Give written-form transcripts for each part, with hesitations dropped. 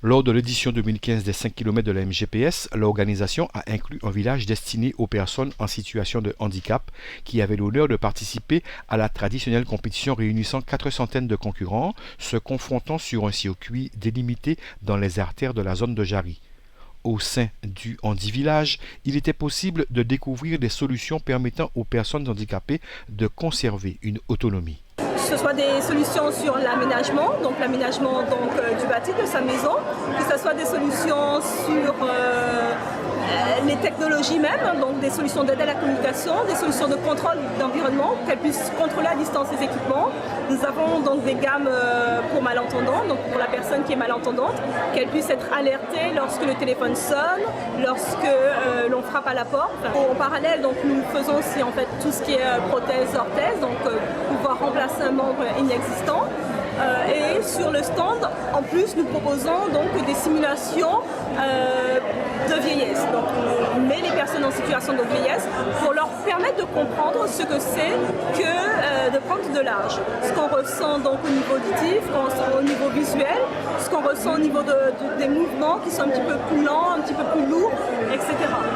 Lors de l'édition 2015 des 5 km de la MGPS, l'organisation a inclus un village destiné aux personnes en situation de handicap qui avait l'honneur de participer à la traditionnelle compétition réunissant 400 de concurrents, se confrontant sur un circuit délimité dans les artères de la zone de Jarry. Au sein du Handi Village, il était possible de découvrir des solutions permettant aux personnes handicapées de conserver une autonomie. Que ce soit des solutions sur l'aménagement, donc l'aménagement du bâti de sa maison, que ce soit des solutions sur les technologies même, donc des solutions d'aide à la communication, des solutions de contrôle d'environnement, qu'elles puissent contrôler à distance les équipements. Nous avons donc des gammes pour malentendants, donc pour la personne qui est malentendante, qu'elle puisse être alertée lorsque le téléphone sonne, lorsque l'on frappe à la porte. En parallèle, donc, nous faisons aussi en fait tout ce qui est prothèse-orthèse, donc pouvoir remplacer un membre inexistant. Et sur le stand, en plus, nous proposons donc des simulations de vieillesse. Donc, on met les personnes en situation de vieillesse pour leur permettre de comprendre ce que c'est que de prendre de l'âge. Ce qu'on ressent donc au niveau auditif, au niveau visuel, ce qu'on ressent au niveau des mouvements qui sont un petit peu plus lents, un petit peu plus lourds, etc.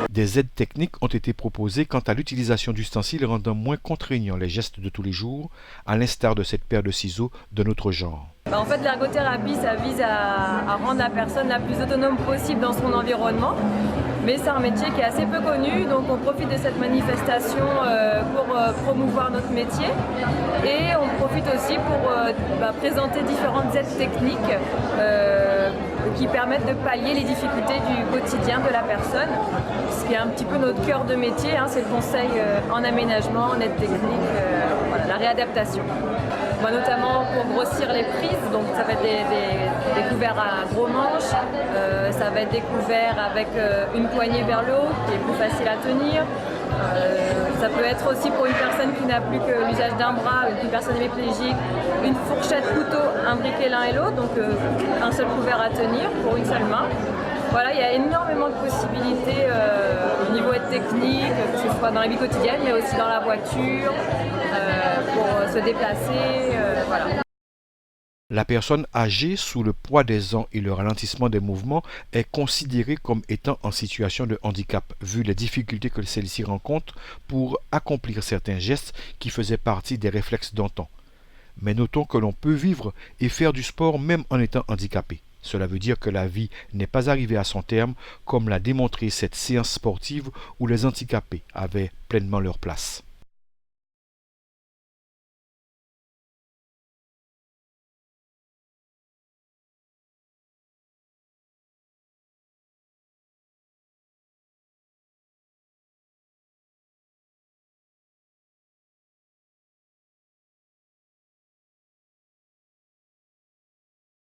Des aides techniques ont été proposées quant à l'utilisation d'ustensiles rendant moins contraignants les gestes de tous les jours, à l'instar de cette paire de ciseaux de notre genre. En fait, l'ergothérapie, ça vise à rendre la personne la plus autonome possible dans son environnement. Mais c'est un métier qui est assez peu connu, donc on profite de cette manifestation pour promouvoir notre métier. Et on profite aussi pour présenter différentes aides techniques qui permettent de pallier les difficultés du quotidien de la personne. Ce qui est un petit peu notre cœur de métier, c'est le conseil en aménagement, en aide technique, la réadaptation. Notamment pour grossir les prises, donc ça va être des couverts à gros manches, ça va être des couverts avec une poignée vers le haut qui est plus facile à tenir. Ça peut être aussi pour une personne qui n'a plus que l'usage d'un bras, une personne hémiplégique, une fourchette couteau imbriquée l'un et l'autre, donc un seul couvert à tenir pour une seule main. Voilà, il y a énormément de possibilités au niveau technique, que ce soit dans la vie quotidienne, mais aussi dans la voiture, pour se déplacer, voilà. La personne âgée sous le poids des ans et le ralentissement des mouvements est considérée comme étant en situation de handicap, vu les difficultés que celle-ci rencontre pour accomplir certains gestes qui faisaient partie des réflexes d'antan. Mais notons que l'on peut vivre et faire du sport même en étant handicapé. Cela veut dire que la vie n'est pas arrivée à son terme, comme l'a démontré cette séance sportive où les handicapés avaient pleinement leur place.